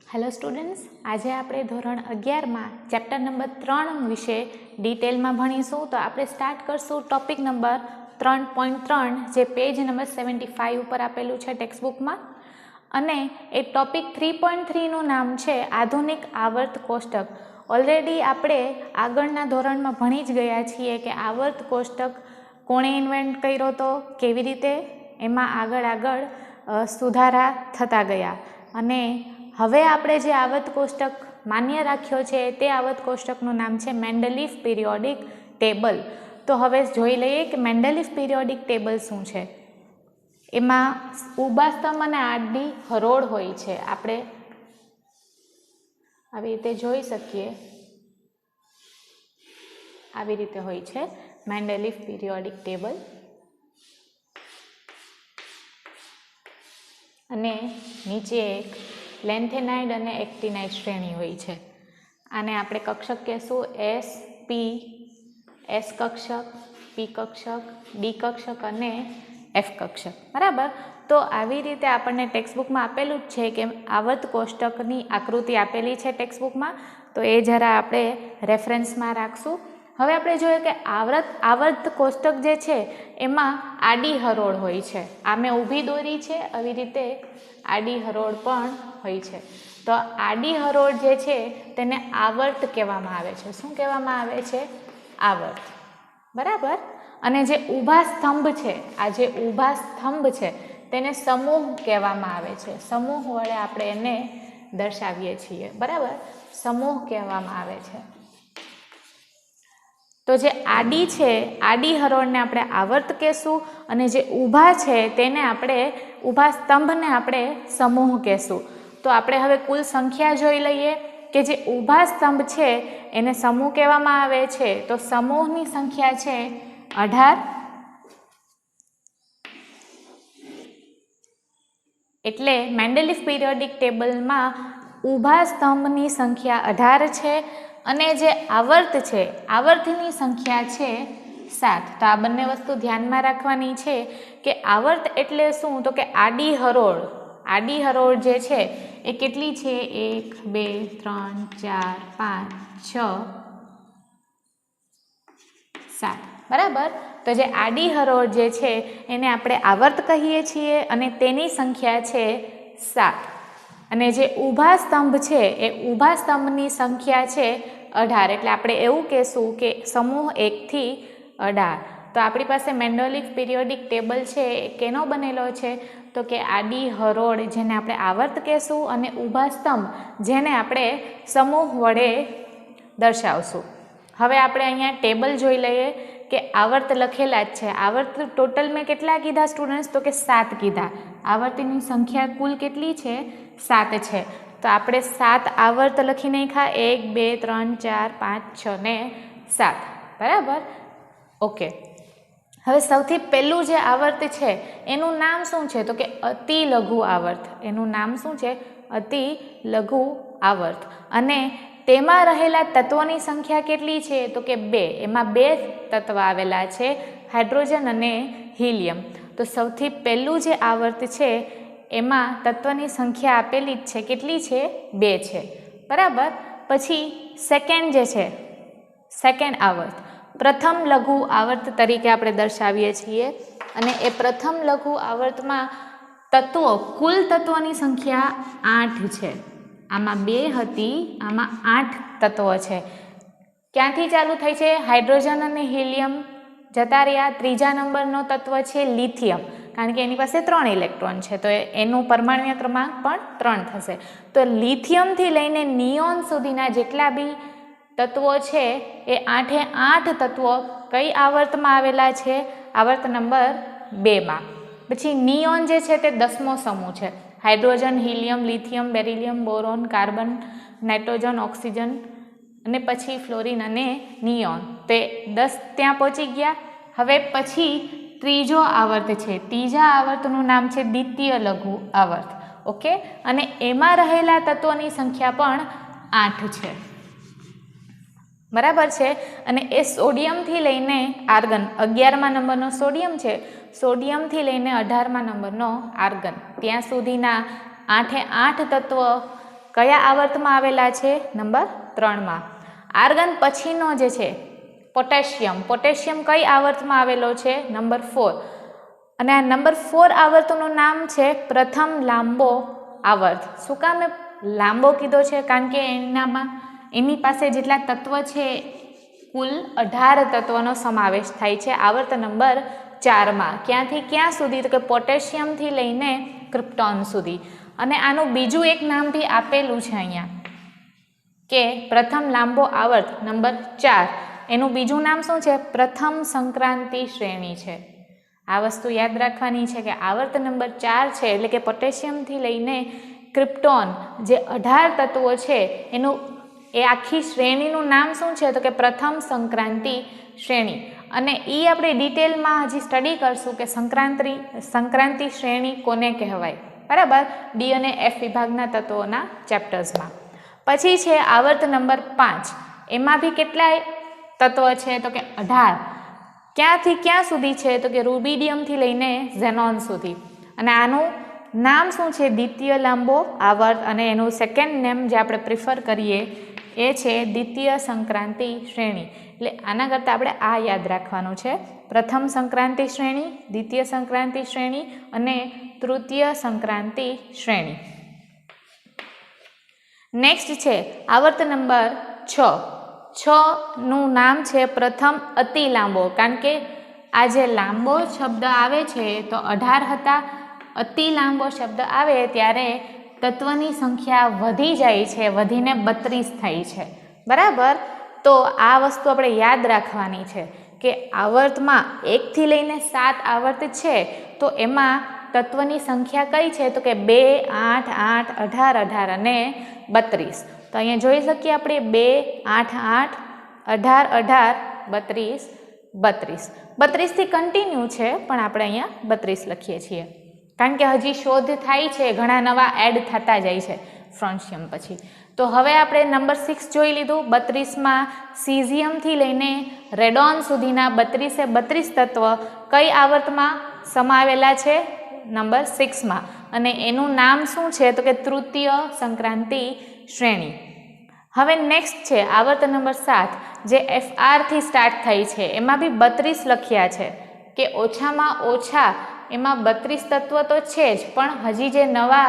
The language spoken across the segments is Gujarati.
हेलो स्टूडेंट्स, आज आपणे धोरण 11 में चैप्टर नंबर 3 विषे डिटेल में भणीशुं। तो आपणे स्टार्ट करशुं टॉपिक नंबर 3.3 जे पेज नंबर 75 पर आपेलुं छे टेक्स्टबुक में। अने ए टॉपिक 3.3 नुं नाम छे आधुनिक आवर्त कोष्टक। ऑलरेडी आपणे आगळना धोरण में भणी ज गया छीए कि आवर्त कोष्टक कोणे इन्वेंट कर्यो तो, केवी रीते एमां आगळ आगळ सुधारा थता गया। अने हवे आपणे जे आवर्त कोष्टक मान्य राख्यो छे ते आवर्त कोष्टकनुं नाम छे मेंडलीफ पीरियोडिक टेबल। तो हवे जोई लईए कि मेंडलीफ पीरियोडिक टेबल शुं छे। एमां ऊभा स्तंभ अने आडी हरोळ होय छे। आपणे આવી રીતે જોઈ શકીએ, આવી રીતે હોય છે મેન્ડેલિફ પીરિયોડિક ટેબલ। અને નીચે એક લેન્થેનાઇડ અને એક્ટિનાઇડ શ્રેણી હોય છે। આને આપણે કક્ષક કહેશું એસ પી, એસ કક્ષક, પી કક્ષક, ડી કક્ષક અને એફ કક્ષક, બરાબર। तो આવી રીતે આપણને ટેક્સ્ટબુકમાં આપેલું જ છે કે આવર્ત કોષ્ટકની આકૃતિ આપેલી છે ટેક્સ્ટબુકમાં, તો એ જરા આપણે રેફરન્સમાં રાખશું। હવે આપણે જોઈએ કે આવર્ત કોષ્ટક જે છે એમાં આડી હરોળ હોય છે। આ મેં ઊભી દોરી છે, આવી રીતે આડી હરોળ પણ હોય છે। તો આડી હરોળ જે છે તેને આવર્ત કહેવામાં આવે છે। શું કહેવામાં આવે છે? આવર્ત, બરાબર। અને જે ઊભા સ્તંભ છે, આ જે ઊભા સ્તંભ છે તેને સમૂહ કહેવામાં આવે છે। સમૂહ વડે આપણે એને દર્શાવીએ છીએ, બરાબર। સમૂહ કહેવામાં આવે છે। તો જે આડી છે, આડી હરોળને આપણે આવર્ત કહેશું અને જે ઊભા છે તેને આપણે ઊભા સ્તંભને આપણે સમૂહ કહેશું। તો આપણે હવે કુલ સંખ્યા જોઈ લઈએ કે જે ઊભા સ્તંભ છે એને સમૂહ કહેવામાં આવે છે। તો સમૂહની સંખ્યા છે 18। એટલે મેન્ડેલિફ પીરિયોડિક ટેબલમાં ઊભા સ્તંભની સંખ્યા 18 છે અને જે આવર્ત છે, આવર્તની સંખ્યા છે 7। તો આ બંને વસ્તુ ધ્યાનમાં રાખવાની છે કે આવર્ત એટલે શું, તો કે આડી હરોળ। આડી હરોળ જે છે એ કેટલી છે? 1 2 3 4 5 6 7, બરાબર। તો જે આડી હરોળ જે છે એને આપણે આવર્ત કહીએ છીએ અને તેની સંખ્યા છે 7। અને જે ઊભા સ્તંભ છે એ ઊભા સ્તંભની સંખ્યા છે 18। એટલે આપણે એવું કહેશું કે સમૂહ 1 થી 18। તો આપણી પાસે મેન્ડેલિફ પીરિયોડિક ટેબલ છે એ કેનો બનેલો છે? તો કે આડી હરોળ જેને આપણે આવર્ત કહેશું અને ઊભા સ્તંભ જેને આપણે સમૂહ વડે દર્શાવશું। હવે આપણે અહીંયા ટેબલ જોઈ લઈએ કે આવર્ત લખેલા જ છે। આવર્ત ટોટલ મેં કેટલા કીધા સ્ટુડન્ટ્સ? તો કે 7 કીધા। આવર્તની સંખ્યા કુલ કેટલી છે? 7 છે। તો આપણે 7 આવર્ત લખી નાખ્યા, 1 2 3 4 5 6 ને 7, બરાબર। ઓકે, હવે સૌથી પહેલું જે આવર્ત છે એનું નામ શું છે? તો કે અતિ લઘુ આવર્ત। એનું નામ શું છે? અતિ લઘુ આવર્ત। અને તેમાં રહેલા તત્વોની સંખ્યા કેટલી છે? તો કે 2। એમાં 2 તત્વ આવેલા છે, હાઇડ્રોજન અને હિલિયમ। તો સૌથી પહેલું જે આવર્ત છે એમાં તત્વની સંખ્યા આપેલી જ છે, કેટલી છે? 2 છે, બરાબર। પછી સેકન્ડ જે છે, સેકન્ડ આવર્ત પ્રથમ લઘુ આવર્ત તરીકે આપણે દર્શાવીએ છીએ। અને એ પ્રથમ લઘુ આવર્તમાં તત્વો, કુલ તત્વોની સંખ્યા 8 છે। આમાં 2 હતી, આમાં 8 તત્વો છે। ક્યાંથી ચાલુ થાય છે? હાઇડ્રોજન અને હિલિયમ જતા રહ્યા। ત્રીજા નંબરનો તત્વ છે લિથિયમ, કારણ કે એની પાસે 3 ઇલેક્ટ્રોન છે, તો એનું પરમાણ્વીય ક્રમાંક પણ 3 થશે। તો લિથિયમથી લઈને નિયોન સુધીના જેટલા બી તત્વો છે એ 8 તત્વો કઈ આવર્તમાં આવેલા છે? આવર્ત નંબર 2માં। પછી નિયોન જે છે તે 10મો સમૂહ છે। Hydrogen, helium, lithium, beryllium, boron, carbon, nitrogen, oxygen અને પછી ફ્લોરિન અને નિયોન, તે 10 ત્યાં પહોંચી ગયા। હવે પછી ત્રીજો આવર્ત છે, ત્રીજા આવર્તનું નામ છે દ્વિતીય લઘુ આવર્ત। ઓકે, અને એમાં રહેલા તત્વોની સંખ્યા પણ 8 છે, બરાબર છે। અને એ સોડિયમથી લઈને આર્ગન, 11મા નંબરનો સોડિયમ છે, સોડિયમથી લઈને 18મા નંબરનો આર્ગન, ત્યાં સુધીના 8 તત્વ કયા આવર્તમાં આવેલા છે? નંબર 3માં. આર્ગન પછીનો જે છે પોટેશિયમ, પોટેશિયમ કઈ આવર્તમાં આવેલો છે? નંબર 4. અને આ નંબર 4 આવર્તનું નામ છે પ્રથમ લાંબો આવર્ત. શું કામ લાંબો કીધો છે? કારણ કે એની પાસે જેટલા તત્વ છે કુલ 18 તત્વનો સમાવેશ થાય છે આવર્ત નંબર 4માં. ક્યાંથી ક્યાં સુધી? તો કે પોટેશિયમથી લઈને ક્રિપ્ટોન સુધી. અને આનું બીજું એક નામ બી આપેલું છે અહીંયા કે પ્રથમ લાંબો આવર્ત નંબર 4, એનું બીજું નામ શું છે? પ્રથમ સંક્રાંતિ શ્રેણી છે. આ વસ્તુ યાદ રાખવાની છે કે આવર્ત નંબર 4 છે એટલે કે પોટેશિયમથી લઈને ક્રિપ્ટોન જે 18 તત્વો છે એનું એ આખી શ્રેણીનું નામ શું છે? તો કે પ્રથમ સંક્રાંતિ શ્રેણી. અને એ આપણે ડિટેલમાં હજી સ્ટડી કરશું કે સંક્રાંતિ શ્રેણી કોને કહેવાય, બરાબર, ડી અને એફ વિભાગના તત્વોના ચેપ્ટર્સમાં. પછી છે આવર્ત નંબર 5, એમાં બી કેટલા તત્વ છે? તો કે 18. ક્યાંથી ક્યાં સુધી છે? તો કે રૂબિડિયમથી લઈને ઝેનોન સુધી. અને આનું નામ શું છે? દ્વિતીય લાંબો આવર્ત. અને એનું સેકન્ડ નેમ જે આપણે પ્રિફર કરીએ એ છે દ્વિતીય સંક્રાંતિ શ્રેણી. એટલે આના કરતાં આપણે આ યાદ રાખવાનું છે: પ્રથમ સંક્રાંતિ શ્રેણી, દ્વિતીય સંક્રાંતિ શ્રેણી અને તૃતીય સંક્રાંતિ શ્રેણી. નેક્સ્ટ છે આવર્ત નંબર 6 નું નામ છે પ્રથમ અતિ લાંબો. કારણ કે આ જે લાંબો શબ્દ આવે છે તો 18 હતા, અતિ લાંબો શબ્દ આવે ત્યારે તત્વની સંખ્યા વધી જાય છે, વધીને 32 થાય છે, બરાબર. તો આ વસ્તુ આપણે યાદ રાખવાની છે કે આવર્તમાં 1 થી લઈને 7 આવર્ત છે તો એમાં તત્વની સંખ્યા કઈ છે? તો કે 2, 8, 8, 18, 18 અને 32. તો અહીંયા જોઈ શકીએ આપણે 2, 8, 8, 18, 18, 32, 32. 32 થી કન્ટિન્યુ છે પણ આપણે અહીંયા 32 લખીએ છીએ કારણ કે હજી શોધ થાય છે, ઘણા નવા એડ થતા જાય છે ફ્રોન્શિયમ પછી. તો હવે આપણે નંબર 6 જોઈ લીધું. 32માં સીઝિયમથી લઈને રેડોન સુધીના 32 તત્વ કઈ આવર્તમાં સમાવેલા છે? નંબર 6માં. અને એનું નામ શું છે? તો કે તૃતીય સંક્રાંતિ શ્રેણી. હવે નેક્સ્ટ છે આવર્ત નંબર 7 જે FRથી સ્ટાર્ટ થાય છે. એમાં બી 32 લખ્યા છે કે ઓછામાં ઓછા એમાં 32 તત્વ તો છે જ, પણ હજી જે નવા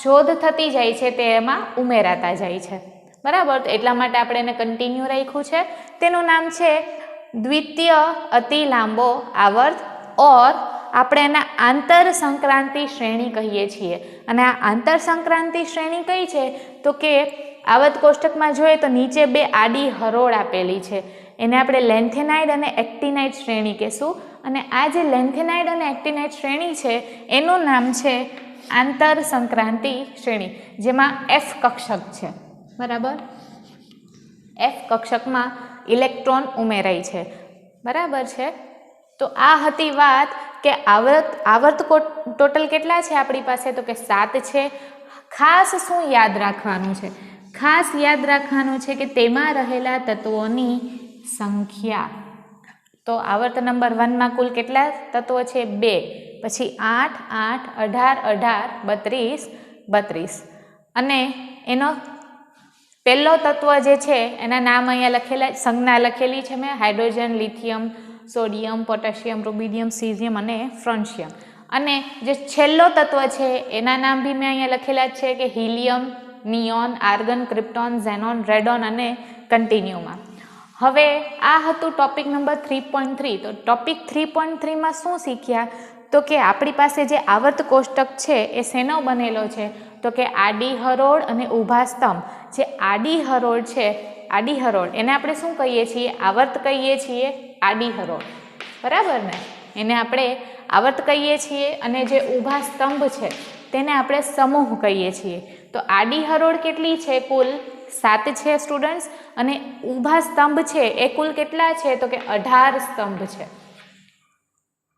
શોધ થતી જાય છે તે એમાં ઉમેરાતા જાય છે, બરાબર. તો એટલા માટે આપણે એને કન્ટિન્યુ રાખ્યું છે. તેનું નામ છે દ્વિતીય અતિ લાંબો આવર્ત, ઓર આપણે એને આંતર સંક્રાંતિ શ્રેણી કહીએ છીએ. અને આ આંતર સંક્રાંતિ શ્રેણી કઈ છે? તો કે આવર્ત કોષ્ટકમાં જોઈએ તો નીચે 2 આડી હરોળ આપેલી છે, એને આપણે લેન્થેનાઇડ અને એક્ટિનાઇડ શ્રેણી કહેશું. અને આ જે લેન્થેનાઇડ અને એક્ટિનાઇડ શ્રેણી છે એનું નામ છે આંતર સંક્રાંતિ શ્રેણી, જેમાં F કક્ષક છે, બરાબર. F કક્ષકમાં ઇલેક્ટ્રોન ઉમેરાય છે, બરાબર છે. તો આ હતી વાત કે આવર્ત ટોટલ કેટલા છે આપણી પાસે? તો કે 7 છે. ખાસ શું યાદ રાખવાનું છે? ખાસ યાદ રાખવાનું છે કે તેમાં રહેલા તત્વોની સંખ્યા. તો આવર્ત નંબર 1માં કુલ કેટલા તત્વો છે? 2. પછી 8, 8, 18, 18, 32, 32. અને એનો પહેલો તત્વ જે છે એના નામ અહીંયા લખેલા, સંજ્ઞા લખેલી છે મેં: hydrogen, lithium, sodium, potassium, rubidium, caesium અને ફ્રોન્શિયમ. અને જે છેલ્લો તત્વ છે એના નામ બી મેં અહીંયા લખેલા છે કે helium, neon, argon, krypton, xenon, radon અને કન્ટિન્યુમાં. હવે આ હતું ટોપિક નંબર 3.3. તો ટોપિક 3.3માં શું શીખ્યા? તો કે આપણી પાસે જે આવર્ત કોષ્ટક છે એ શેનો બનેલો છે? તો કે આડી હરોળ અને ઊભા સ્તંભ. જે આડી હરોળ છે, આડી હરોળ એને આપણે શું કહીએ છીએ? આવર્ત કહીએ છીએ, આડી હરોળ, બરાબર ને? એને આપણે આવર્ત કહીએ છીએ. અને જે ઊભા સ્તંભ છે તેને આપણે સમૂહ કહીએ છીએ. તો આડી હરોળ કેટલી છે? કુલ 7 છે સ્ટુડન્ટ્સ. અને ઊભા સ્તંભ છે એ કુલ કેટલા છે? તો કે 18 સ્તંભ છે,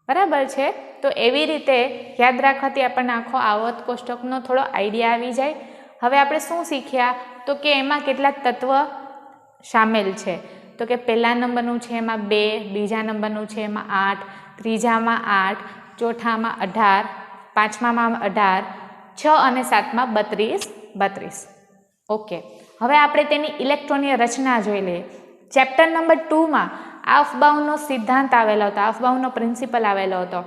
બરાબર છે. તો એવી રીતે યાદ રાખવાથી આપણને આખો આવર્ત કોષ્ટકનો થોડો આઈડિયા આવી જાય. હવે આપણે શું શીખ્યા? તો કે એમાં કેટલાક તત્વ સામેલ છે. તો કે પહેલા નંબરનું છે એમાં 2, બીજા નંબરનું છે એમાં 8, ત્રીજામાં 8, ચોથામાં 18, પાંચમામાં 18, 6 અને 7માં 32, 32. ઓકે, હવે આપણે તેની ઇલેક્ટ્રોનીય રચના જોઈ લઈએ. ચેપ્ટર નંબર 2માં આફબાઉનો સિદ્ધાંત આવેલો હતો, આફબાઉનો પ્રિન્સિપલ આવેલો હતો,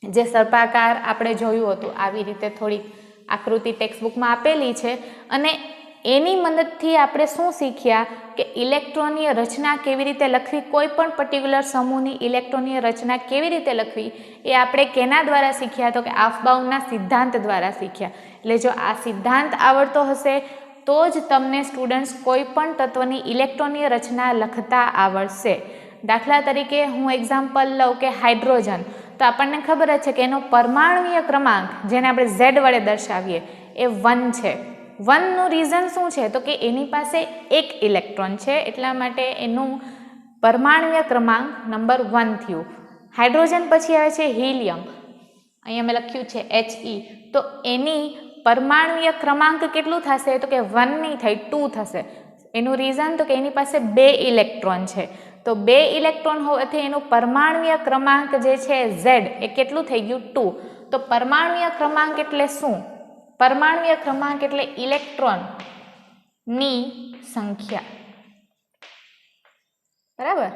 જે સર્પાકાર આપણે જોયું હતું. આવી રીતે થોડીક આકૃતિ ટેક્સ્ટબુકમાં આપેલી છે અને એની મદદથી આપણે શું શીખ્યા કે ઇલેક્ટ્રોનીય રચના કેવી રીતે લખવી, કોઈ પણ પર્ટિક્યુલર સમૂહની ઇલેક્ટ્રોનીય રચના કેવી રીતે લખવી એ આપણે કેના દ્વારા શીખ્યા તો કે આફબાઉના સિદ્ધાંત દ્વારા શીખ્યા. એટલે જો આ સિદ્ધાંત આવડતો હશે તો જ તમને સ્ટુડન્ટ્સ કોઈ પણ તત્વની ઇલેક્ટ્રોનીય રચના લખતા આવડશે. દાખલા તરીકે હું એક્ઝામ્પલ લઉં કે હાઇડ્રોજન, તો આપણને ખબર જ છે કે એનો પરમાણુય ક્રમાંક જેને આપણે Z વડે દર્શાવીએ એ 1 છે. 1નું રીઝન શું છે તો કે એની પાસે એક ઇલેક્ટ્રોન છે, એટલા માટે એનું પરમાણુય ક્રમાંક નંબર 1 થયું. હાઇડ્રોજન પછી આવે છે હિલિયમ, અહીંયા મેં લખ્યું છે He, તો એની પરમાણુય ક્રમાંક કેટલું થશે તો કે 1 નહીં થઈ 2 થશે. એનું રીઝન તો કે એની પાસે 2 ઇલેક્ટ્રોન છે, તો 2 ઇલેક્ટ્રોન હોવાથી એનું પરમાણુય ક્રમાંક જે છે Z એ કેટલું થઈ ગયું 2. તો પરમાણુય ક્રમાંક એટલે શું? પરમાણુય ક્રમાંક એટલે ઇલેક્ટ્રોનની સંખ્યા, બરાબર,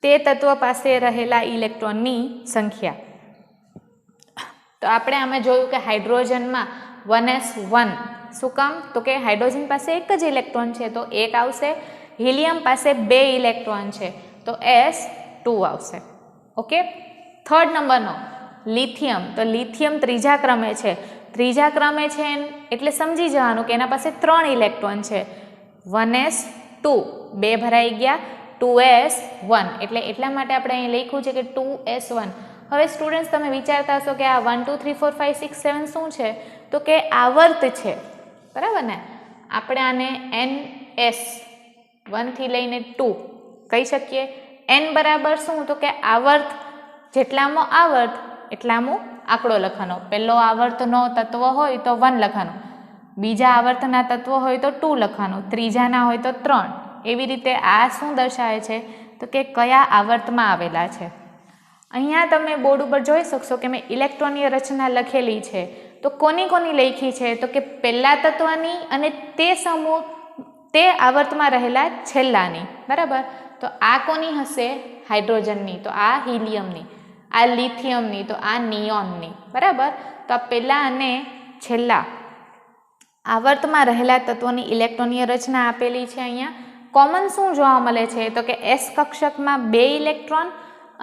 તે તત્વ પાસે રહેલા ઇલેક્ટ્રોનની સંખ્યા. તો આપણે આમાં જોયું કે હાઇડ્રોજનમાં 1s1, શું કામ તો કે હાઇડ્રોજન પાસે એક જ ઇલેક્ટ્રોન છે તો 1 આવશે. હિલિયમ પાસે 2 ઇલેક્ટ્રોન છે તો s2 આવશે. ઓકે, થર્ડ નંબરનો લિથિયમ, તો લિથિયમ ત્રીજા ક્રમે છે. ત્રીજા ક્રમે છે એટલે સમજી જવાનું કે એના પાસે 3 ઇલેક્ટ્રોન છે. 1s2, 2 ભરાઈ ગયા, 2s1, એટલે એટલા માટે આપણે અહીં લખ્યું છે કે 2s1. હવે સ્ટુડન્ટ્સ તમે વિચારતા હશો કે આ 1 2 3 4 5 6 7 શું છે તો કે આવર્ત છે, બરાબર ને. આપણે આને ns 1 થી લઈને 2 કહી શકીએ. n બરાબર શું તો કે આવર્ત, જેટલામાં આવર્ત એટલામાં આંકડો લખવાનો. પહેલો આવર્તનો તત્વ હોય તો 1 લખવાનું, બીજા આવર્તના તત્વ હોય તો 2 લખવાનું, ત્રીજાના હોય તો 3. એવી રીતે આ શું દર્શાવે છે તો કે કયા આવર્તમાં આવેલા છે. અહીંયા તમે બોર્ડ ઉપર જોઈ શકશો કે મેં ઇલેક્ટ્રોનીય રચના લખેલી છે, તો કોની કોની લખી છે તો કે પહેલા તત્વની અને તે સમૂહ તે આવર્તમાં રહેલા છેલ્લાની, બરાબર. તો આ કોની હશે? હાઇડ્રોજનની, તો આ હિલિયમની, આ લિથિયમની, તો આ નિયોનની, બરાબર. તો આ પહેલા અને છેલ્લા આવર્તમાં રહેલા તત્વોની ઇલેક્ટ્રોનીય રચના આપેલી છે. અહીંયા કોમન શું જોવા મળે છે તો કે S કક્ષકમાં 2 ઇલેક્ટ્રોન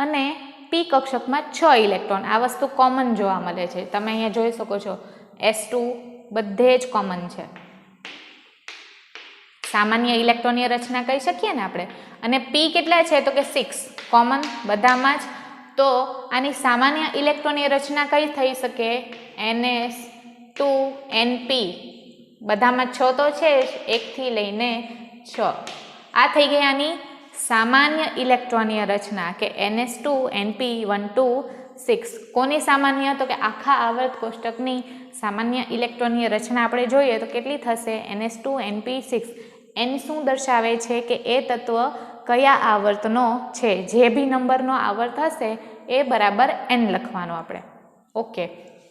અને P કક્ષકમાં 6 ઇલેક્ટ્રોન. આ વસ્તુ કોમન જોવા મળે છે. તમે અહીંયા જોઈ શકો છો S2 બધે જ કોમન છે. સામાન્ય ઇલેક્ટ્રોનીય રચના કહી શકીએ ને આપણે. અને P કેટલા છે તો કે 6, કોમન બધામાં જ. તો આની સામાન્ય ઇલેક્ટ્રોનીય રચના કઈ થઈ શકે? NS2NP, બધામાં 6 તો છે જ, 1 થી લઈને 6. આ થઈ ગઈ આની સામાન્ય ઇલેક્ટ્રોનીય રચના કે NS2NP 1 2 6. કોની સામાન્ય તો કે આખા આવર્ત કોષ્ટકની સામાન્ય ઇલેક્ટ્રોનીય રચના આપણે જોઈએ તો કેટલી થશે? NS2NP 6. n શું દર્શાવે છે કે એ તત્વ કયા આવર્તનો છે. જે બી નંબરનો આવર્ત હશે એ બરાબર n લખવાનું આપણે. ઓકે,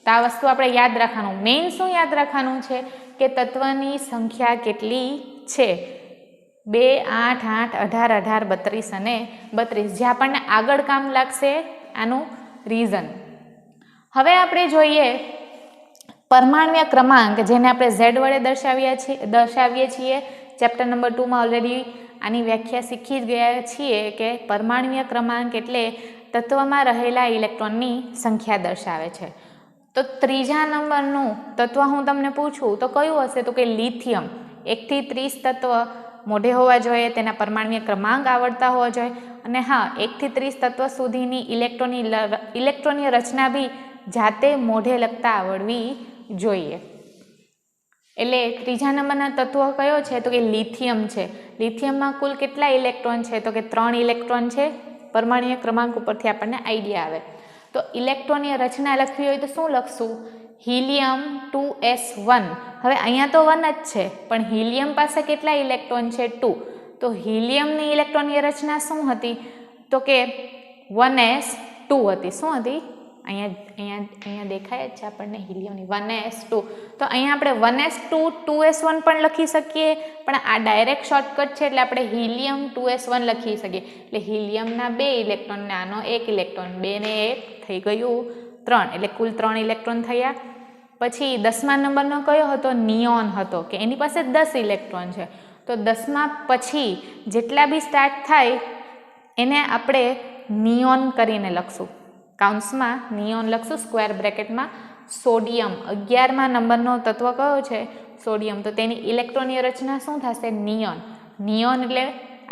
તો આ વસ્તુ આપણે યાદ રાખવાનું. મેઇન શું યાદ રાખવાનું છે કે તત્વની સંખ્યા કેટલી છે? 2 8 8 18 18 32 અને 32, જે આપણને આગળ કામ લાગશે આનું રીઝન. હવે આપણે જોઈએ પરમાણુય ક્રમાંક, જેને આપણે Z વડે દર્શાવીએ છીએ. ચેપ્ટર નંબર 2માં ઓલરેડી આની વ્યાખ્યા શીખી જ ગયા છીએ કે પરમાણુય ક્રમાંક એટલે તત્વમાં રહેલા ઇલેક્ટ્રોનની સંખ્યા દર્શાવે છે. તો ત્રીજા નંબરનું તત્વ હું તમને પૂછું તો કયું હશે તો કે લિથિયમ. 1 થી 30 તત્વ મોઢે હોવા જોઈએ, તેના પરમાણુય ક્રમાંક આવડતા હોવા જોઈએ, અને હા 1 થી 30 તત્વ સુધીની ઇલેક્ટ્રોનીય રચના બી જાતે મોઢે લખતા આવડવી જોઈએ. એટલે ત્રીજા નંબરના તત્વ કયો છે તો કે લિથિયમ છે. લિથિયમમાં કુલ કેટલા ઇલેક્ટ્રોન છે તો કે 3 ઇલેક્ટ્રોન છે. પરમાણુય ક્રમાંક ઉપરથી આપણને આઈડિયા આવે. તો ઇલેક્ટ્રોનીય રચના લખવી હોય તો શું લખશું? Helium 2s1. હવે અહીંયા તો 1 જ છે, પણ હિલિયમ પાસે કેટલા ઇલેક્ટ્રોન છે? 2. તો હિલિયમની ઇલેક્ટ્રોનીય રચના શું હતી તો કે 1s2 હતી. શું હતી? અહીંયા દેખાય જ છે આપણને હિલિયમની 1s2. તો અહીંયા આપણે 1s2 2s1 પણ લખી શકીએ, પણ આ ડાયરેક્ટ શોર્ટકટ છે એટલે આપણે હિલિયમ 2s1 લખી શકીએ. એટલે હિલિયમના 2 ઇલેક્ટ્રોન ને આનો 1 ઇલેક્ટ્રોન, 2 ને 1 થઈ ગયું 3, એટલે કુલ 3 ઇલેક્ટ્રોન થયા. પછી 10મા નંબરનો કયો હતો? નિયોન હતો, કે એની પાસે 10 ઇલેક્ટ્રોન છે. તો 10મા પછી જેટલા બી સ્ટાર્ટ થાય એને આપણે નિયોન કરીને લખશું, કાઉન્સમાં નિયોન લખશું, સ્ક્વેર બ્રેકેટમાં. સોડિયમ 11મા નંબરનો તત્વ કયો છે? સોડિયમ. તો તેની ઇલેક્ટ્રોનની રચના શું થશે? નિયોન. નિયોન એટલે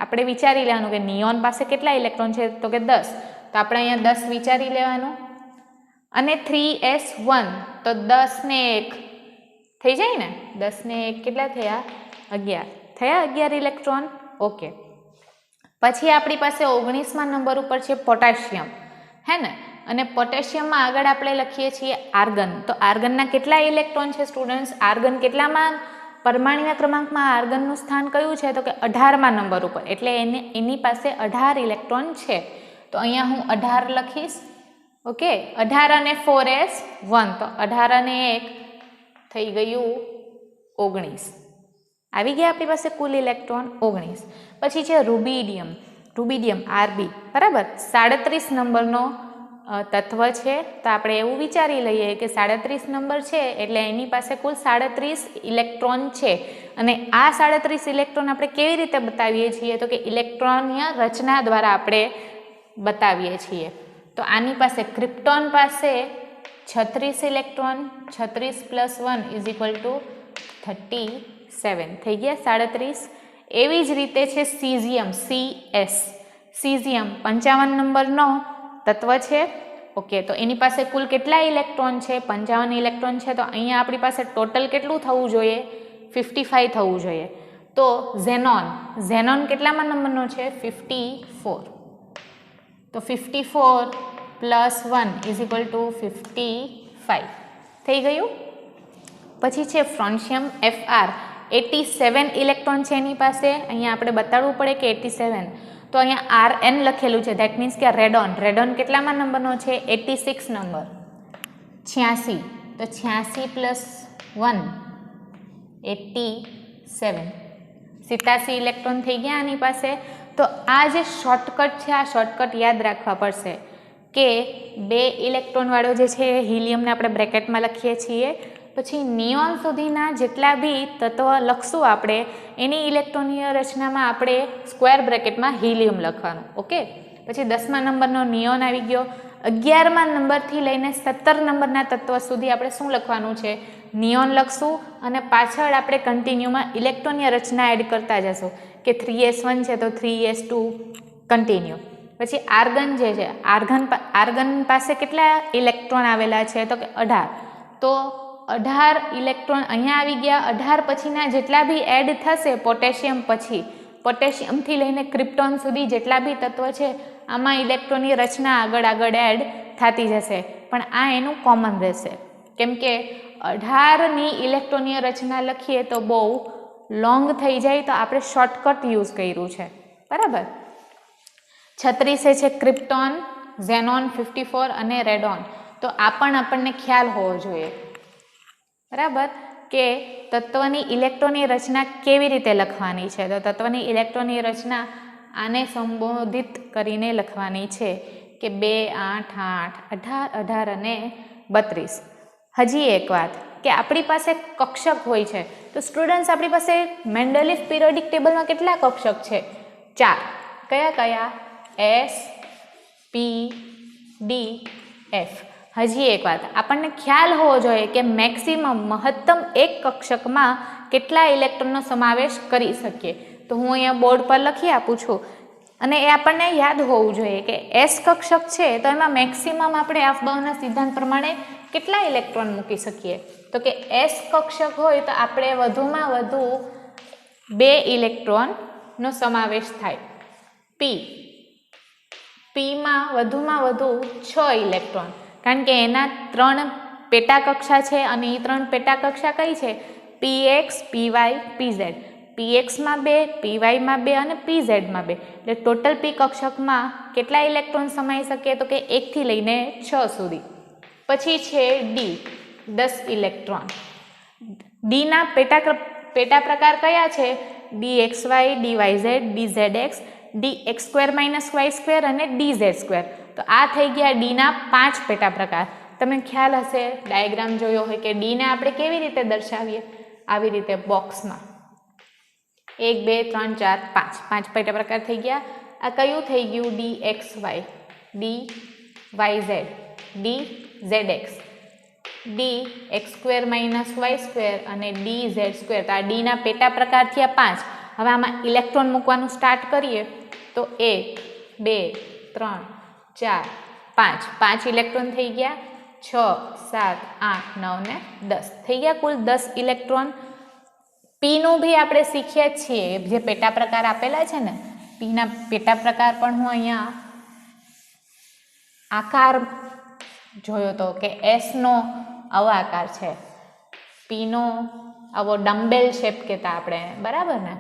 આપણે વિચારી લેવાનું કે નિયોન પાસે કેટલા ઇલેક્ટ્રોન છે? તો કે 10. તો આપણે અહીંયા 10 વિચારી લેવાનું. અને 3s1, તો 10 ને 1 થઈ જાય ને, 10 ને 1 કેટલા થયા? 11 થયા, 11 ઇલેક્ટ્રોન. ઓકે. પછી આપણી પાસે 19મા નંબર ઉપર છે પોટેશિયમ, હે ને. અને પોટેશિયમમાં આગળ આપણે લખીએ છીએ આર્ગન. તો આર્ગનના કેટલા ઇલેક્ટ્રોન છે સ્ટુડન્ટ્સ? આર્ગન કેટલામાં પરમાણુના ક્રમાંકમાં આર્ગનનું સ્થાન કયું છે? તો કે 18મા નંબર ઉપર, એટલે એની પાસે 18 ઇલેક્ટ્રોન છે. તો અહીંયા હું 18 લખીશ. ઓકે, 18 અને 4s1, તો 18 અને 1 થઈ ગયું 19. આવી ગયા આપણી પાસે કુલ ઇલેક્ટ્રોન 19. પછી છે રૂબિડિયમ. રૂબિડિયમ આરબી, બરાબર, 37 નંબરનો તત્વ છે. તો આપણે એવું વિચારી લઈએ કે 37 નંબર છે એટલે એની પાસે કુલ 37 ઇલેક્ટ્રોન છે. અને આ 37 ઇલેક્ટ્રોન આપણે કેવી રીતે બતાવીએ છીએ? તો કે ઇલેક્ટ્રોનીય રચના દ્વારા આપણે બતાવીએ છીએ. તો આની પાસે ક્રિપ્ટોન પાસે 36 ઇલેક્ટ્રોન, 36 + 1 = 37 થઈ ગયા 37. એવી જ રીતે છે સીઝિયમ, CS. સીઝિયમ 55 નંબરનો તત્વ છે. ઓકે, તો એની પાસે કુલ કેટલા ઇલેક્ટ્રોન છે? 55 ઇલેક્ટ્રોન છે. તો અહીંયા આપણી પાસે ટોટલ કેટલું થવું જોઈએ? 55 થવું જોઈએ. તો ઝેનોન, ઝેનોન કેટલામાં નંબરનો છે? 54. તો 54 + 1 = 55 થઈ ગયું. પછી છે ફ્રોન્શિયમ, FR. 87 ઇલેક્ટ્રોન છે એની પાસે. અહીંયા આપણે બતાડવું પડે કે 87. તો અહીંયા RN લખેલું છે, દેટ મીન્સ કે રેડોન. રેડોન કેટલામાં નંબરનો છે? 86 નંબર. 86, તો 86 + 1 87, 87 ઇલેક્ટ્રોન થઈ ગયા આની પાસે. તો આ જે શોર્ટકટ છે, આ શોર્ટકટ યાદ રાખવા પડશે કે 2 ઇલેક્ટ્રોનવાળો જે છે હિલિયમને આપણે બ્રેકેટમાં લખીએ છીએ. પછી નિયોન સુધીના જેટલા બી તત્વ લખશું આપણે, એની ઇલેક્ટ્રોનીય રચનામાં આપણે સ્ક્વેર બ્રેકેટમાં હિલિયમ લખવાનું. ઓકે. પછી 10મા નંબરનો નિયોન આવી ગયો. 11મા નંબરથી લઈને 17 નંબરના તત્વ સુધી આપણે શું લખવાનું છે? નિયોન લખશું. અને પાછળ આપણે કન્ટિન્યુમાં ઇલેક્ટ્રોનીય રચના એડ કરતા જશું કે 3s1 છે તો 3s2 કન્ટિન્યુ. પછી આર્ગન જે છે, આર્ગન પાસે કેટલા ઇલેક્ટ્રોન આવેલા છે? તો કે 18. તો 18 ઇલેક્ટ્રોન અહીંયા આવી ગયા. 18 પછીના જેટલા બી એડ થશે પોટેશિયમ પછી, પોટેશિયમથી લઈને ક્રિપ્ટોન સુધી જેટલા બી તત્વ છે આમાં ઇલેક્ટ્રોનની રચના આગળ એડ થતી જશે. પણ આ એનું કોમન રહેશે, કેમ કે 18ની ઇલેક્ટ્રોનીય રચના લખીએ તો બહુ લોંગ થઈ જાય, તો આપણે શોર્ટકટ યુઝ કર્યું છે, બરાબર. 36 છે ક્રિપ્ટોન, ઝેનોન 54 અને રેડોન. તો આ પણ આપણને ખ્યાલ હોવો જોઈએ, બરાબર, કે તત્વની ઇલેક્ટ્રોનની રચના કેવી રીતે લખવાની છે. તો તત્વની ઇલેક્ટ્રોનની રચના આને સંબોધિત કરીને લખવાની છે કે 2, 8, 8, 18, 18 અને 32. હજી એક વાત કે આપણી પાસે કક્ષક હોય છે. તો સ્ટુડન્ટ્સ આપણી પાસે મેન્ડેલિફ પિરિયોડિક ટેબલમાં કેટલા કક્ષક છે? 4. કયા કયા? S, P, D, F. હજી એક વાત આપણને ખ્યાલ હોવો જોઈએ કે મેક્સિમમ મહત્તમ એક કક્ષકમાં કેટલા ઇલેક્ટ્રોનનો સમાવેશ કરી શકીએ. તો હું અહીંયા બોર્ડ પર લખી આપું છું અને એ આપણને યાદ હોવું જોઈએ કે S કક્ષક છે તો એમાં મેક્સિમમ આપણે અફબાઉના સિદ્ધાંત પ્રમાણે કેટલા ઇલેક્ટ્રોન મૂકી શકીએ? તો કે S કક્ષક હોય તો આપણે વધુમાં વધુ 2 ઇલેક્ટ્રોનનો સમાવેશ થાય. Pમાં વધુમાં વધુ 6 ઇલેક્ટ્રોન, કારણ કે એના 3 પેટા કક્ષા છે અને એ 3 પેટા કક્ષા કઈ છે? PX, PY, PZ. PXમાં 2, PYમાં 2 અને PZમાં 2. એટલે ટોટલ P કક્ષકમાં કેટલા ઇલેક્ટ્રોન સમાઈ શકે? તો કે 1 થી લઈને 6 સુધી. પછી છે ડી 10 ઇલેક્ટ્રોન. ડીના પેટા પ્રકાર કયા છે? DXY, DYZ, DZX, DX2 - Y2 અને DZ2. તો આ થઈ ગયા ડીના 5 પેટા પ્રકાર. તમને ખ્યાલ હશે, ડાયાગ્રામ જોયો હોય કે ડીને આપણે કેવી રીતે દર્શાવીએ? આવી રીતે બોક્સમાં 1 2 3 4 5 5 પેટા પ્રકાર થઈ ગયા. આ કયું થઈ ગયું? DXY, DYZ, DZX, DX2 - Y2 અને DZ2. તો આ ડીના પેટા પ્રકાર થયા 5. હવે આમાં ઇલેક્ટ્રોન મૂકવાનું સ્ટાર્ટ કરીએ તો 1 2 3 4 5 5 ઇલેક્ટ્રોન થઈ ગયા. 6 7 8 9 ને 10 થઈ ગયા કુલ 10 ઇલેક્ટ્રોન. પીનું બી આપણે શીખ્યા જ છીએ, જે પેટા પ્રકાર આપેલા છે ને, પીના પેટા પ્રકાર પણ હું અહીંયા આકાર જોયો તો કે એસનો આવો આકાર છે, પીનો આવો ડમ્બેલ શેપ કહેતા આપણે, બરાબર ને?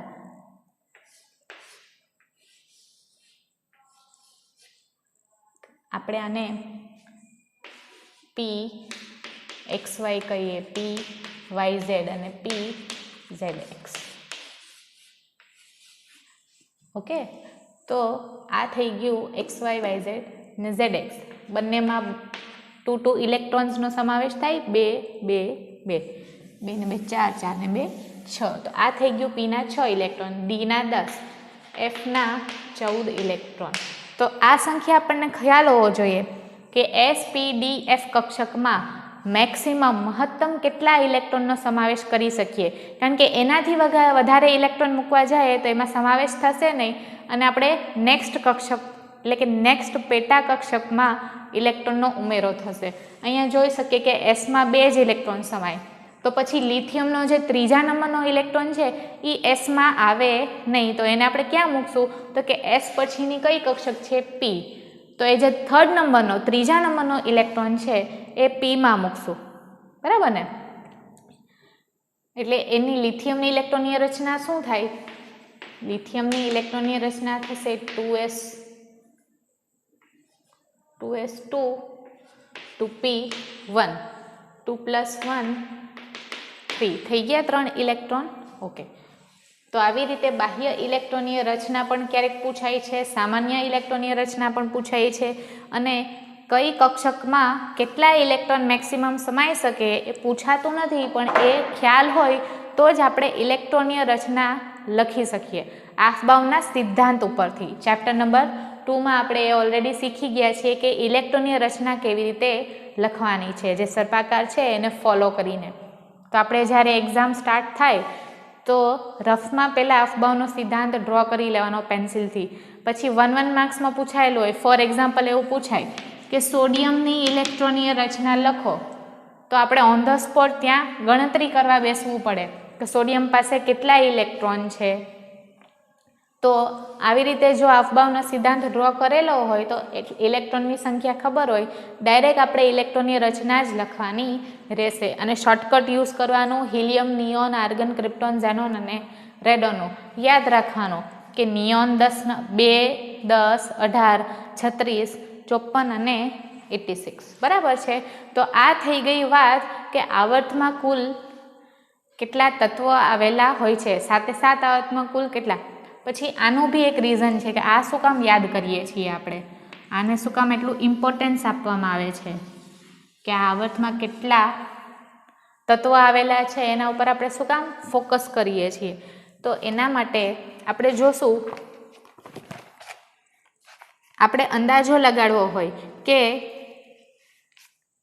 આપણે આને PXY કહીએ, PYZ અને PZX. ઓકે, તો આ થઈ ગયું XY YZ ને ZX. બંનેમાં 2 2 ઇલેક્ટ્રોન્સનો સમાવેશ થાય. 2 2 2 2 ને 2 4 4 ને 2 6. તો આ થઈ ગયું પીના 6 ઇલેક્ટ્રોન, ડીના 10, એફના 14 ઇલેક્ટ્રોન. તો આ સંખ્યા આપણને ખ્યાલ હોવો જોઈએ કે SPDF કક્ષકમાં મેક્સિમમ મહત્તમ કેટલા ઇલેક્ટ્રોનનો સમાવેશ કરી શકીએ, કારણ કે એનાથી વધારે ઇલેક્ટ્રોન મૂકવા જાય તો એમાં સમાવેશ થશે નહીં અને આપણે નેક્સ્ટ કક્ષક એટલે કે નેક્સ્ટ પેટા કક્ષકમાં ઇલેક્ટ્રોનનો ઉમેરો થશે. અહીંયા જોઈ શકીએ કે એસમાં 2 જ ઇલેક્ટ્રોન સમાય, તો પછી લિથિયમનો જે ત્રીજા નંબરનો ઇલેક્ટ્રોન છે એ એસમાં આવે નહીં. તો એને આપણે ક્યાં મૂકશું? તો કે એસ પછીની કઈ કક્ષક છે? પી. તો એ જે થર્ડ નંબરનો ત્રીજા નંબરનો ઇલેક્ટ્રોન છે એ પીમાં મૂકશું, બરાબર ને? એટલે એની લિથિયમની ઇલેક્ટ્રોનીય રચના શું થાય? લિથિયમની ઇલેક્ટ્રોનીય રચના થશે 2s2 2p1 2 + 1 3 થઈ ગયા 3 ઇલેક્ટ્રોન. ઓકે, તો આવી રીતે બાહ્ય ઇલેક્ટ્રોનીય રચના પણ ક્યારેક પૂછાય છે, સામાન્ય ઇલેક્ટ્રોનીય રચના પણ પૂછાય છે, અને કઈ કક્ષકમાં કેટલા ઇલેક્ટ્રોન મેક્સિમમ સમાઈ શકે એ પૂછાતું નથી, પણ એ ખ્યાલ હોય તો જ આપણે ઇલેક્ટ્રોનીય રચના લખી શકીએ આફબાઉના સિદ્ધાંત ઉપરથી. ચેપ્ટર નંબર 2માં આપણે એ ઓલરેડી શીખી ગયા છીએ કે ઇલેક્ટ્રોનીય રચના કેવી રીતે લખવાની છે, જે સર્પાકાર છે એને ફોલો કરીને. તો આપણે જ્યારે એક્ઝામ સ્ટાર્ટ થાય તો રફમાં પહેલાં અફબાઉનો સિદ્ધાંત ડ્રો કરી લેવાનો પેન્સિલથી. પછી 1 માર્ક્સમાં પૂછાયેલું હોય, ફોર એક્ઝામ્પલ એવું પૂછાય કે સોડિયમની ઇલેક્ટ્રોનીય રચના લખો, તો આપણે ઓન ધ સ્પોટ ત્યાં ગણતરી કરવા બેસવું પડે કે સોડિયમ પાસે કેટલા ઇલેક્ટ્રોન છે. તો આવી રીતે જો અફબાઉનો સિદ્ધાંત ડ્રો કરેલો હોય તો ઇલેક્ટ્રોનની સંખ્યા ખબર હોય, ડાયરેક્ટ આપણે ઇલેક્ટ્રોનની રચના જ લખવાની રહેશે. અને શોર્ટકટ યુઝ કરવાનું helium, neon, argon, krypton, xenon અને રેડોનનું. યાદ રાખવાનું કે નિયોન 2, 10, 18, 36, 54 અને 86, બરાબર છે? તો આ થઈ ગઈ વાત કે આવર્તમાં કુલ કેટલા તત્વો આવેલા હોય છે, 7 આવર્તમાં કુલ કેટલા. પછી આનું બી એક રીઝન છે કે આ શું કામ યાદ કરીએ છીએ આપણે, આને શું કામ એટલું ઇમ્પોર્ટન્સ આપવામાં આવે છે કે આ આવર્તમાં કેટલા તત્વો આવેલા છે એના ઉપર આપણે શું કામ ફોકસ કરીએ છીએ. તો એના માટે આપણે જોશું, આપણે અંદાજો લગાડવો હોય કે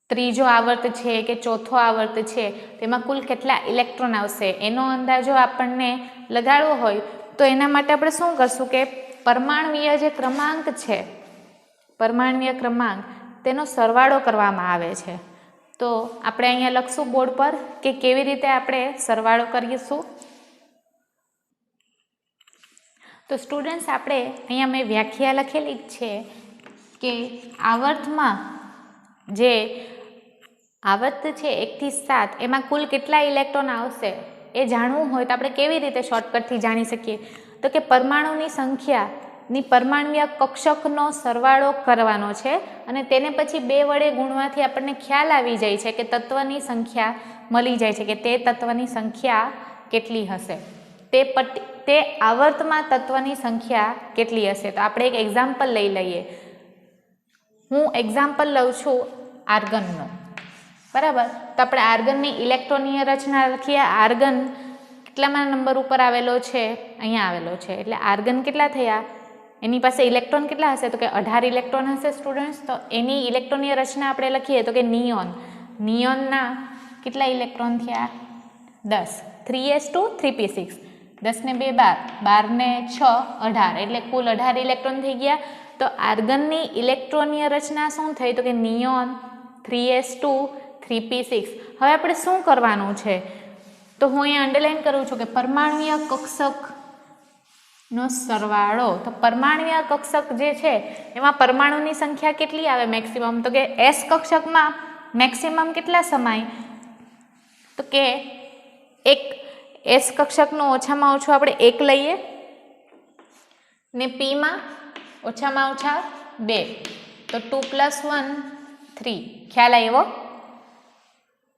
ત્રીજો આવર્ત છે કે ચોથો આવર્ત છે તેમાં કુલ કેટલા ઇલેક્ટ્રોન આવશે, એનો અંદાજો આપણને લગાડવો હોય તો એના માટે આપણે શું કરશું કે પરમાણ્વીય જે ક્રમાંક છે, પરમાણ્વીય ક્રમાંક તેનો સરવાળો કરવામાં આવે છે. તો આપણે અહીંયા લખશું બોર્ડ પર કે કેવી રીતે આપણે સરવાળો કરીશું. તો સ્ટુડન્ટ્સ, આપણે અહીંયા મેં વ્યાખ્યા લખેલી જ છે કે આવર્તમાં જે આવર્ત છે 1 થી 7 એમાં કુલ કેટલા ઇલેક્ટ્રોન આવશે એ જાણવું હોય તો આપણે કેવી રીતે શોર્ટકટથી જાણી શકીએ? તો કે પરમાણુની સંખ્યા ની પરમાણ્વીય કક્ષકનો સરવાળો કરવાનો છે અને તેને પછી 2 વડે ગુણવાથી આપણને ખ્યાલ આવી જાય છે કે તત્વની સંખ્યા મળી જાય છે કે તે તત્વની સંખ્યા કેટલી હશે, તે આવર્તમાં તત્વની સંખ્યા કેટલી હશે. તો આપણે એક એક્ઝામ્પલ લઈ લઈએ. હું એક્ઝામ્પલ લઉં છું આર્ગનનો, બરાબર. તો આપણે આર્ગનની ઇલેક્ટ્રોનીય રચના લખીએ. આર્ગન કેટલામાં નંબર ઉપર આવેલો છે? અહીંયા આવેલો છે. એટલે આર્ગન કેટલા થયા? એની પાસે ઇલેક્ટ્રોન કેટલા હશે? તો કે 18 ઇલેક્ટ્રોન હશે સ્ટુડન્ટ્સ. તો એની ઇલેક્ટ્રોનીય રચના આપણે લખીએ તો કે નિયોન. નિયોનના કેટલા ઇલેક્ટ્રોન થયા? 10. 3s2 3p6. 10 ને 2 12, 12 ને 6 18, એટલે કુલ 18 ઇલેક્ટ્રોન થઈ ગયા. તો આર્ગનની ઇલેક્ટ્રોનીય રચના શું થઈ? તો કે નિયોન 3s2 3p6. હવે આપણે શું કરવાનું છે? તો હું અહીંયા અંડરલાઈન કરું છું કે પરમાણ્વીય કક્ષકનો સરવાળો. તો પરમાણ્વીય કક્ષક જે છે એમાં પરમાણુની સંખ્યા કેટલી આવે મેક્સિમમ? તો કે એસ કક્ષકમાં મેક્સિમમ કેટલા સમાય? તો કે એક. એસ કક્ષકનું ઓછામાં ઓછું આપણે 1 લઈએ ને પીમાં ઓછામાં ઓછા 2. તો 2 + 1 3. ખ્યાલ આવ્યો?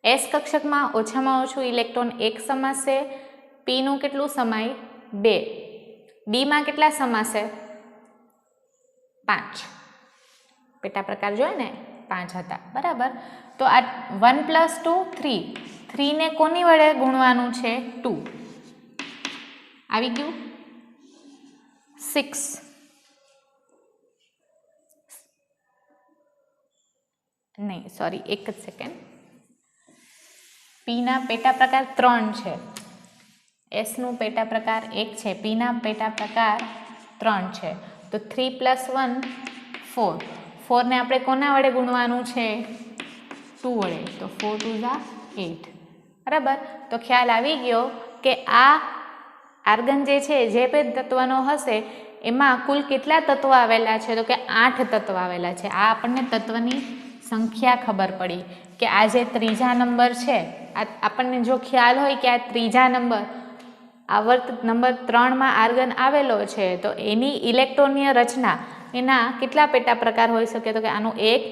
એસ કક્ષકમાં ઓછામાં ઓછું ઇલેક્ટ્રોન 1 સમાશે. પીનું કેટલું સમાય? 2. ડીમાં કેટલા સમાશે? 5. પેટા પ્રકાર જોયો ને 5 હતા, બરાબર. તો આ 1 + 2 3. 3 ને કોની વડે ગુણવાનું છે? 2. આવી ગયું? 6. નહીં, સોરી, એક જ સેકન્ડ. પીના પેટા પ્રકાર 3 છે. એસનું પેટા પ્રકાર 1 છે. પીના પેટા પ્રકાર 3 છે. તો 3 + 1 4. 4 ને આપણે કોના વડે ગુણવાનું છે? 2 વડે. તો 4 × 2 = 8. બરાબર. તો ખ્યાલ આવી ગયો કે આ આર્ગન જે છે જે ભેદ તત્વનો હશે એમાં કુલ કેટલા તત્વો આવેલા છે? તો કે 8 તત્વ આવેલા છે. આ આપણને તત્વની સંખ્યા ખબર પડી કે આ જે ત્રીજા નંબર છે, આપણને જો ખ્યાલ હોય કે આ ત્રીજા નંબર આવર્ત નંબર 3માં આર્ગન આવેલો છે તો એની ઇલેક્ટ્રોનીય રચના એના કેટલા પેટા પ્રકાર હોઈ શકે? તો કે આનું 1.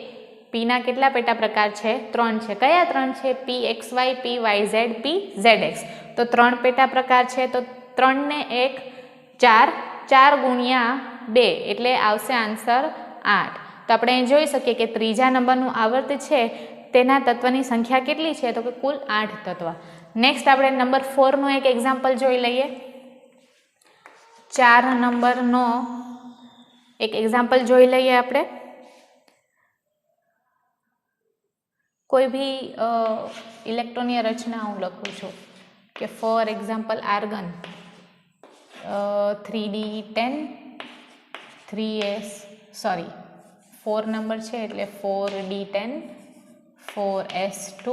પીના કેટલા પેટા પ્રકાર છે? 3 છે. કયા 3 છે? pxy, pyz, pzx. તો 3 પેટા પ્રકાર છે. તો 3 ને 1 4. 4 × 2 એટલે આવશે આન્સર 8. તો આપણે અહીં જોઈ શકીએ કે ત્રીજા નંબરનું આવર્ત છે તેના તત્વની સંખ્યા કેટલી છે? તો કે કુલ 8 તત્વ. નેક્સ્ટ આપણે નંબર 4નું એક એક્ઝામ્પલ જોઈ લઈએ. 4 નંબરનો એક એક્ઝામ્પલ જોઈ લઈએ આપણે. કોઈ ભી ઇલેક્ટ્રોનીય રચના હું લખું છું કે for example argon 3d10 3s 4 number છે એટલે 4d10 4s2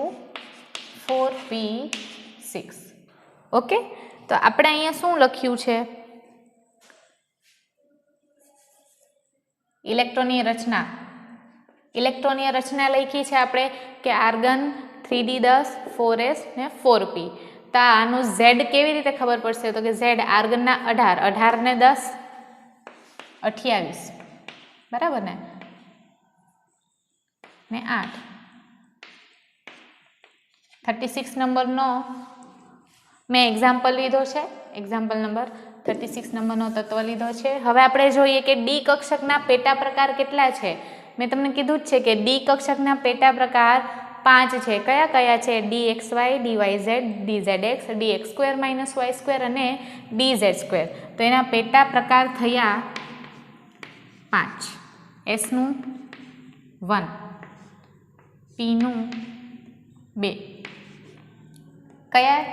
4p6. ઓકે. તો આપણે અહીંયા શું લખ્યું છે? ઇલેક્ટ્રોનીય રચના. ઇલેક્ટ્રોનીય રચના લખી છે આપણે કે આર્ગન 3d10 4s ને 4p. તો આનું ઝેડ કેવી રીતે ખબર પડશે? તો કે ઝેડ આર્ગનના 18. 18 ને 10 28, બરાબર ને? 8. 36 નંબરનો મેં એક્ઝામ્પલ લીધો છે. એક્ઝામ્પલ નંબર 36 નંબરનો તત્વ લીધો છે. હવે આપણે જોઈએ કે ડી કક્ષકના પેટા પ્રકાર કેટલા છે. મેં તમને કીધું જ છે કે ડી કક્ષકના પેટા પ્રકાર 5 છે. કયા કયા છે? dxy, dyz, dzx, dx² - y² અને dz². તો એના પેટા પ્રકાર થયા 5. એસનું 1, પીનું 2, કયા?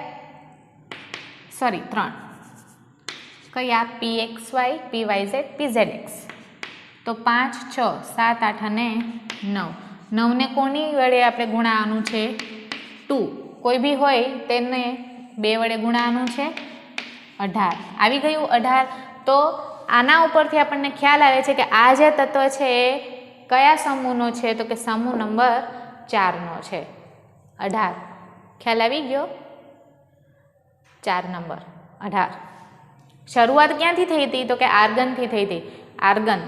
સોરી 3. કયા? pxy, pyz, pzx. તો 5 6 7 8 અને 9. 9 ને કોની વડે આપણે ગુણાવાનું છે? 2. કોઈ બી હોય તેને 2 વડે ગુણાવાનું છે 18. આવી ગયું 18. તો આના ઉપરથી આપણને ખ્યાલ આવે છે કે આ જે તત્વ છે એ કયા સમૂહનો છે? તો કે સમૂહ નંબર 4નો છે. 18. ખ્યાલ આવી ગયો? 4 નંબર 18. શરૂઆત ક્યાંથી થઈ હતી? તો કે આર્ગનથી થઈ હતી. આર્ગન.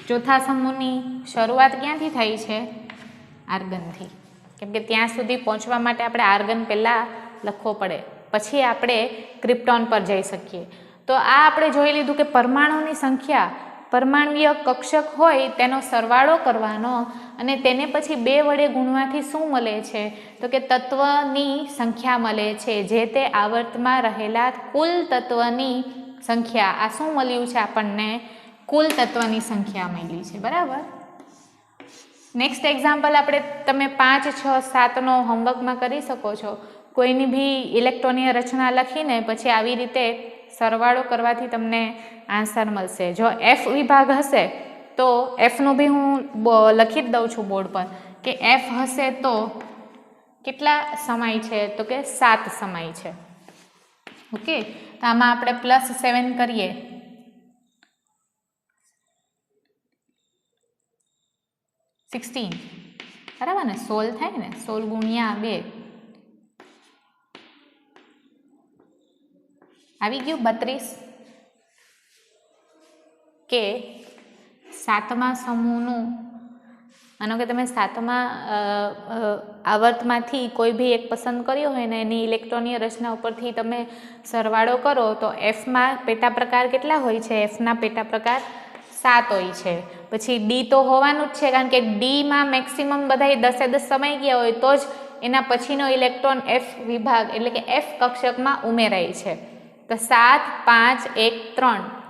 ચોથા સમૂહની શરૂઆત ક્યાંથી થઈ છે? આર્ગનથી. કેમ કે ત્યાં સુધી પહોંચવા માટે આપણે આર્ગન પહેલાં લખવો પડે, પછી આપણે ક્રિપ્ટોન પર જઈ શકીએ. તો આ આપણે જોઈ લીધું કે પરમાણુની સંખ્યા, પરમાણુય કક્ષક હોય તેનો સરવાળો કરવાનો અને તેને પછી 2 વડે ગુણવાથી શું મળે છે? તો કે તત્વની સંખ્યા મળે છે, જે તે આવર્તમાં રહેલા કુલ તત્વની સંખ્યા. આ શું મળ્યું છે આપણને? કુલ તત્વની સંખ્યા મળી છે. બરાબર. નેક્સ્ટ એક્ઝામ્પલ આપણે તમે 5, 6, 7નો હોમવર્કમાં કરી શકો છો. કોઈની બી ઇલેક્ટ્રોનીય રચના લખીને પછી આવી રીતે સરવાળો કરવાથી તમને આન્સર મળશે. જો F વિભાગ હશે તો Fનું બી હું લખી જ દઉં છું બોર્ડ પર કે F હશે તો કેટલા સમય છે? તો કે 7 સમય છે. ઓકે, તો આમાં આપણે +7 કરીએ. 16 બરાબર ને? 16 થાય ને? 16 ગુણ્યા 2 આવી ગયું 32. કે 7મા સમૂહનું, માનો કે તમે 7મા આવર્તમાંથી કોઈ બી એક પસંદ કર્યો હોય ને એની ઇલેક્ટ્રોનીય રચના ઉપરથી તમે સરવાળો કરો તો Fમાં પેટા પ્રકાર કેટલા હોય છે? Fના પેટા પ્રકાર 7 હોય છે. પછી D તો હોવાનું જ છે, કારણ કે Dમાં મેક્સિમમ બધાય 10 સમય ગયા હોય તો જ એના પછીનો ઇલેક્ટ્રોન F વિભાગ એટલે કે F કક્ષકમાં ઉમેરાય છે. તો 7, 5, 1, 3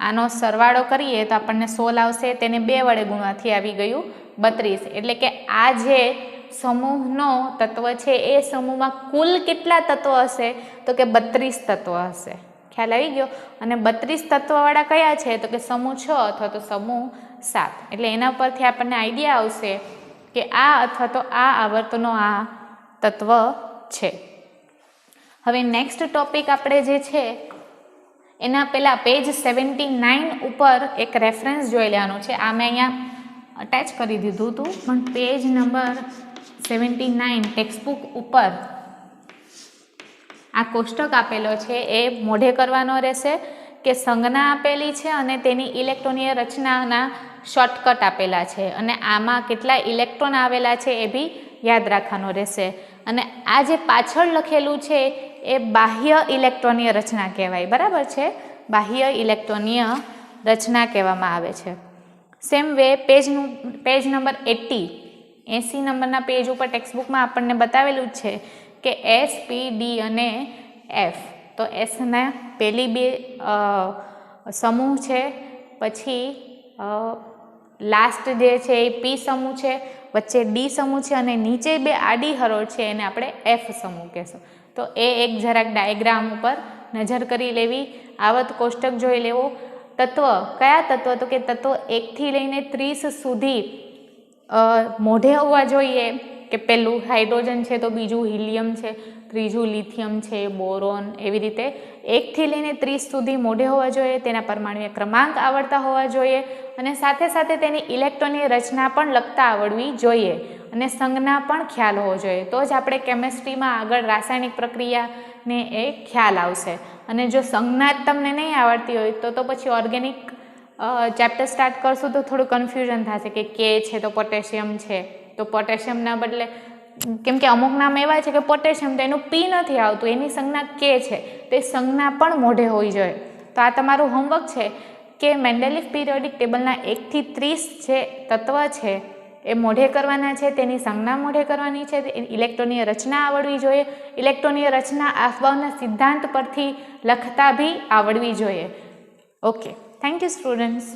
આનો સરવાળો કરીએ તો આપણને 16 આવશે. તેને 2 વડે ગુણવાથી આવી ગયું 32. એટલે કે આ જે સમૂહનો તત્વ છે એ સમૂહમાં કુલ કેટલા તત્વ હશે? તો કે 32 તત્વ હશે. ખ્યાલ આવી ગયો? અને 32 તત્વવાળા કયા છે? તો કે સમૂહ 6 અથવા તો સમૂહ 7. એટલે એના પરથી આપણને આઈડિયા આવશે કે આ અથવા તો આ આવર્તનો આ તત્વ છે. હવે નેક્સ્ટ ટોપિક આપણે જે છે એના પહેલાં પેજ 79 ઉપર એક રેફરન્સ જોઈ લેવાનું છે. આ મેં અહીંયા અટેચ કરી દીધું હતું, પણ પેજ નંબર 79 ટેક્સ્ટબુક ઉપર આ કોષ્ટક આપેલો છે એ મોઢે કરવાનો રહેશે કે સંજ્ઞા આપેલી છે અને તેની ઇલેક્ટ્રોનીય રચનાના શોર્ટકટ આપેલા છે અને આમાં કેટલા ઇલેક્ટ્રોન આવેલા છે એ બી યાદ રાખવાનો રહેશે. અને આ જે પાછળ લખેલું છે એ બાહ્ય ઇલેક્ટ્રોનીય રચના કહેવાય. બરાબર છે? બાહ્ય ઇલેક્ટ્રોનીય રચના કહેવામાં આવે છે. સેમ વે પેજ નંબર 80 નંબરના પેજ ઉપર ટેક્સ્ટબુકમાં આપણને બતાવેલું જ છે કે S, P, D અને F. તો Sના પહેલી 2 સમૂહ છે, પછી લાસ્ટ જે છે એ P સમૂહ છે, વચ્ચે D સમૂહ છે અને નીચે 2 આડી હરોળ છે એને આપણે F સમૂહ કહેશું. તો એ એક જરાક ડાયાગ્રામ ઉપર નજર કરી લેવી, આવર્ત કોષ્ટક જોઈ લેવો. તત્વ કયા તત્વ? તો કે તત્વ 1 થી લઈને 30 સુધી મોઢે હોવા જોઈએ કે પહેલું હાઇડ્રોજન છે તો બીજું હિલિયમ છે, ત્રીજું લિથિયમ છે, બોરોન, એવી રીતે 1 થી લઈને 30 સુધી મોઢે હોવા જોઈએ. તેના પરમાણુય ક્રમાંક આવડતા હોવા જોઈએ અને સાથે સાથે તેની ઇલેક્ટ્રોનીય રચના પણ લખતા આવડવી જોઈએ અને સંજ્ઞા પણ ખ્યાલ હોવો જોઈએ. તો જ આપણે કેમેસ્ટ્રીમાં આગળ રાસાયણિક પ્રક્રિયાને એ ખ્યાલ આવશે. અને જો સંજ્ઞા જ તમને નહીં આવડતી હોય તો પછી ઓર્ગેનિક ચેપ્ટર સ્ટાર્ટ કરશું તો થોડું કન્ફ્યુઝન થશે કે કે છે તો પોટેશિયમ છે, તો પોટેશિયમના બદલે કેમ કે અમુક નામ એવા છે કે પોટેશિયમ તો એનું પી નથી આવતું, એની સંજ્ઞા કે છે, તો એ સંજ્ઞા પણ મોઢે હોવી જોઈએ. તો આ તમારું હોમવર્ક છે કે મેન્ડેલિફ પિરિયોડિક ટેબલના 1 થી 30 જે તત્વ છે એ મોઢે કરવાના છે, તેની સંજ્ઞા મોઢે કરવાની છે, ઇલેક્ટ્રોનીય રચના આવડવી જોઈએ, ઇલેક્ટ્રોનીય રચના અફબાઉના સિદ્ધાંત પરથી લખતા બી આવડવી જોઈએ. Okay, thank you students.